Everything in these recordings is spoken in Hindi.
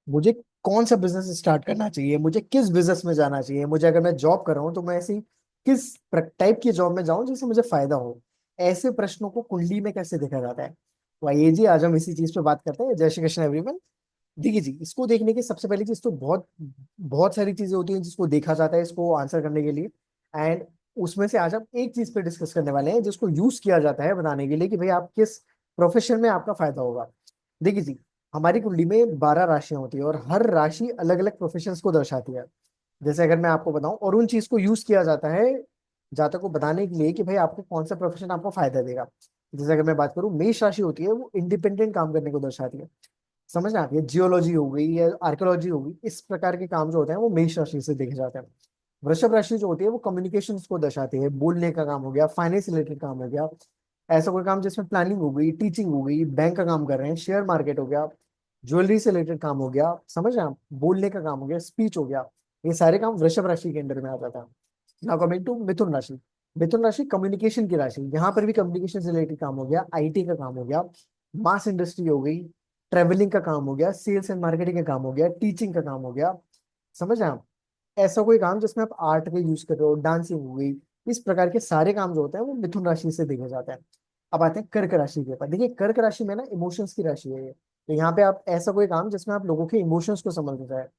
मुझे कौन सा बिजनेस स्टार्ट करना चाहिए, मुझे किस बिजनेस में जाना चाहिए, मुझे अगर मैं जॉब कर रहा हूँ तो मैं ऐसी किस टाइप की जॉब में जाऊं जिससे मुझे फायदा हो। ऐसे प्रश्नों को कुंडली में कैसे देखा जाता है, तो आइए जी आज हम इसी चीज पे बात करते हैं। जय श्री कृष्ण एवरीवन। देखिए जी, इसको देखने की सबसे पहली चीज तो बहुत बहुत सारी चीजें होती हैं जिसको देखा जाता है इसको आंसर करने के लिए। एंड उसमें से आज हम एक चीज पे डिस्कस करने वाले हैं जिसको यूज किया जाता है बताने के लिए कि भाई आप किस प्रोफेशन में आपका फायदा होगा। देखिए जी, हमारी कुंडली में 12 राशियां होती है और हर राशि अलग अलग प्रोफेशंस को दर्शाती है। जैसे अगर मैं आपको बताऊं, और उन चीज को यूज किया जाता है जहाँ तक को बताने के लिए कि भाई आपको कौन सा प्रोफेशन आपको फायदा देगा। जैसे अगर मैं बात करूं, मेष राशि होती है वो इंडिपेंडेंट काम करने को दर्शाती है। समझ में आती है, जियोलॉजी हो गई या आर्कियोलॉजी हो गई, इस प्रकार के काम जो होते हैं वो मेष राशि से देखे जाते हैं। वृषभ राशि जो होती है वो कम्युनिकेशंस को दर्शाती है, बोलने का काम हो गया, फाइनेंस रिलेटेड काम हो गया, ऐसा कोई काम जिसमें प्लानिंग हो गई, टीचिंग हो गई, बैंक का काम कर रहे हैं, शेयर मार्केट हो गया, ज्वेलरी से रिलेटेड काम हो गया, समझ रहे हैं आप, बोलने का काम हो गया, स्पीच हो गया। ये सारे काम वृषभ राशि के अंडर में आ जाता है। नाउ कमिंग टू मिथुन राशि। मिथुन राशि कम्युनिकेशन की राशि, यहाँ पर भी कम्युनिकेशन से रिलेटेड काम हो गया, आईटी का काम हो गया, मास इंडस्ट्री हो गई, ट्रेवलिंग का काम हो गया, सेल्स एंड मार्केटिंग का काम हो गया, टीचिंग का काम हो गया। समझ रहे हैं आप, ऐसा कोई काम जिसमें आप आर्ट का यूज कर रहे हो, डांसिंग हो गई, इस प्रकार के सारे काम जो होते हैं वो मिथुन राशि से देखे जाते हैं। अब आते हैं कर्क राशि के ऊपर। देखिए कर्क राशि में ना इमोशंस की राशि है ये, तो यहाँ पे आप ऐसा कोई काम जिसमें आप लोगों के इमोशंस को समझ रहे हैं,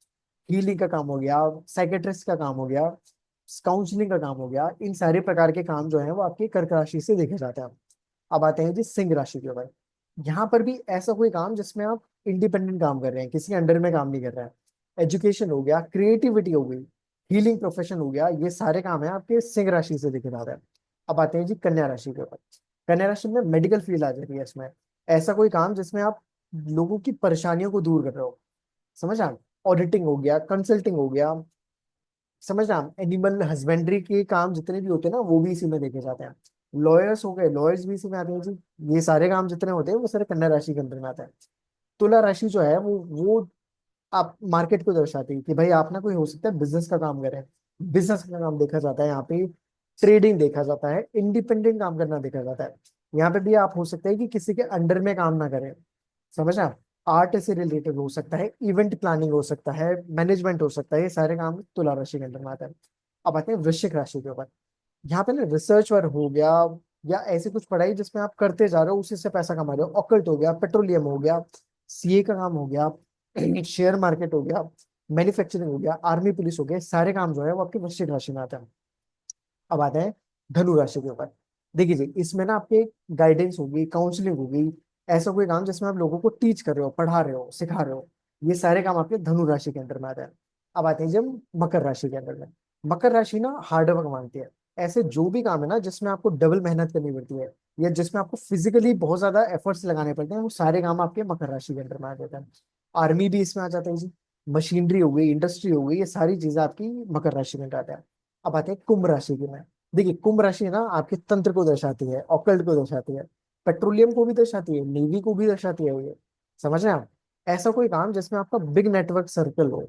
हीलिंग का काम हो गया, साइकेट्रिस्ट का काम हो गया, काउंसलिंग का काम हो गया, इन सारे प्रकार के काम जो है वो आपके कर्क राशि से देखे जाते हैं। अब आते हैं जी सिंह राशि के ऊपर। यहाँ पर भी ऐसा कोई काम जिसमें आप इंडिपेंडेंट काम कर रहे हैं, किसी अंडर में काम नहीं कर रहे हैं, एजुकेशन हो गया, क्रिएटिविटी हो गई, हीलिंग प्रोफेशन हो गया, ये सारे काम है आपके सिंह राशि से देखे जाते हैं। अब आते हैं जी कन्या राशि के ऊपर। कन्या राशि में मेडिकल फील्ड आ जाती है इसमें। ऐसा कोई काम जिसमें आप लोगों की परेशानियों को दूर कर रहे हो, समझ आप, ऑडिटिंग हो गया, कंसल्टिंग हो गया, समझ रहे हैं, एनिमल हस्बेंड्री के काम जितने भी होते हैं ना वो भी इसी में देखे जाते हैं। लॉयर्स हो गए, लॉयर्स भी इसी में आते हैं जी। ये सारे काम जितने होते हैं वो सारे कन्या राशि के अंदर में आते हैं। तुला राशि जो है वो आप मार्केट को दर्शाती है कि भाई आप ना कोई हो सकता है बिजनेस का काम करें, बिजनेस का काम देखा जाता है यहाँ पे, ट्रेडिंग देखा जाता है, इंडिपेंडेंट काम करना देखा जाता है। यहाँ पे भी आप हो सकता है कि किसी के अंडर में काम ना करें, समझ आप, आर्ट से रिलेटेड हो सकता है, इवेंट प्लानिंग हो सकता है, मैनेजमेंट हो सकता है, ये सारे काम तुला राशि के अंदर में आते हैं। अब आते हैं वृश्चिक राशि के ऊपर। यहाँ पे ना रिसर्च वर्क हो गया या ऐसी कुछ पढ़ाई जिसमें आप करते जा रहे हो उसी से पैसा कमा रहे हो, ऑकल्ट हो गया, पेट्रोलियम हो गया, सीए का काम हो गया, शेयर मार्केट हो गया, मैन्युफैक्चरिंग हो गया, आर्मी पुलिस हो गया, सारे काम जो है वो आपके वृश्चिक राशि में आते हैं। अब आते हैं धनु राशि के ऊपर। देखिए जी, इसमें ना आपके गाइडेंस होगी, काउंसलिंग होगी, ऐसा कोई काम जिसमें आप लोगों को टीच कर रहे हो, पढ़ा रहे हो, सिखा रहे हो, ये सारे काम आपके धनु राशि के अंदर में आते हैं। अब आते हैं जब मकर राशि के अंदर में। मकर राशि ना हार्ड वर्क मांगती है। ऐसे जो भी काम है ना जिसमें आपको डबल मेहनत करनी पड़ती है या जिसमें आपको फिजिकली बहुत ज्यादा एफर्ट्स लगाने पड़ते हैं, वो सारे काम आपके मकर राशि के अंदर में आ जाते हैं। आर्मी भी इसमें आ जाता है जी, मशीनरी हो गई, इंडस्ट्री हो गई, ये सारी चीजें आपकी मकर राशि में आते हैं। अब आते हैं कुंभ राशि की में। देखिए कुंभ राशि ना आपके तंत्र को दर्शाती है, ऑकल्ट को दर्शाती है, पेट्रोलियम को भी दर्शाती है, नेवी को भी दर्शाती है ये, समझ रहे हैं आप। ऐसा कोई काम जिसमें आपका बिग नेटवर्क सर्कल हो।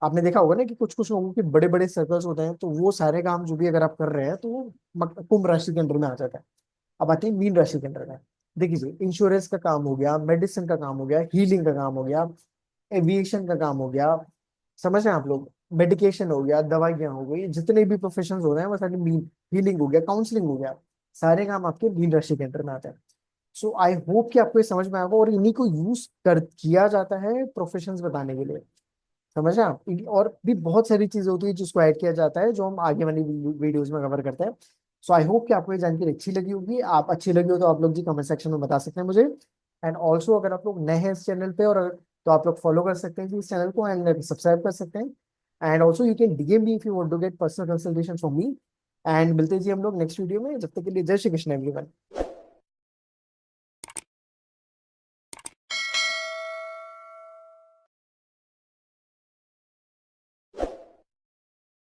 आपने देखा होगा ना कि कुछ कुछ लोगों के बड़े बड़े सर्कल्स होते हैं, तो वो सारे काम जो भी अगर आप कर रहे हैं तो वो कुंभ राशि के अंदर में आ जाता है। अब आते हैं मीन राशि के अंदर में। देखिए जी, इंश्योरेंस का काम हो गया, मेडिसिन का काम हो गया, हीलिंग का काम हो गया, एविएशन का काम हो गया, समझ रहे हैं आप लोग, मेडिकेशन हो गया, दवाइयाँ हो गई, जितने भी प्रोफेशन हो रहे हैं वो सारे मीन, हीलिंग हो गया, काउंसलिंग हो गया, सारे काम आपके मीन राशि के अंदर में आते हैं। सो आई होप कि आपको ये समझ में आएगा, और इन्हीं को यूज कर किया जाता है प्रोफेशंस बताने के लिए, समझ रहे हैं आप। और भी बहुत सारी चीजें होती है जिसको ऐड किया जाता है जो हम आगे वाली वीडियोस में कवर करते हैं। सो आई होप कि आपको ये जानकारी अच्छी लगी होगी। आप अच्छी लगी हो तो आप लोग जी कमेंट सेक्शन में बता सकते हैं मुझे। एंड ऑल्सो अगर आप लोग नए हैं इस चैनल पे और तो आप लोग फॉलो कर सकते हैं जी इस चैनल को, एंड सब्सक्राइब कर सकते हैं। And also you can DM me if you want to get personal consultation from me. And मिलते हैं जी हम लोग नेक्स्ट वीडियो में, जब तक के लिए जय श्री कृष्ण एवरीवन।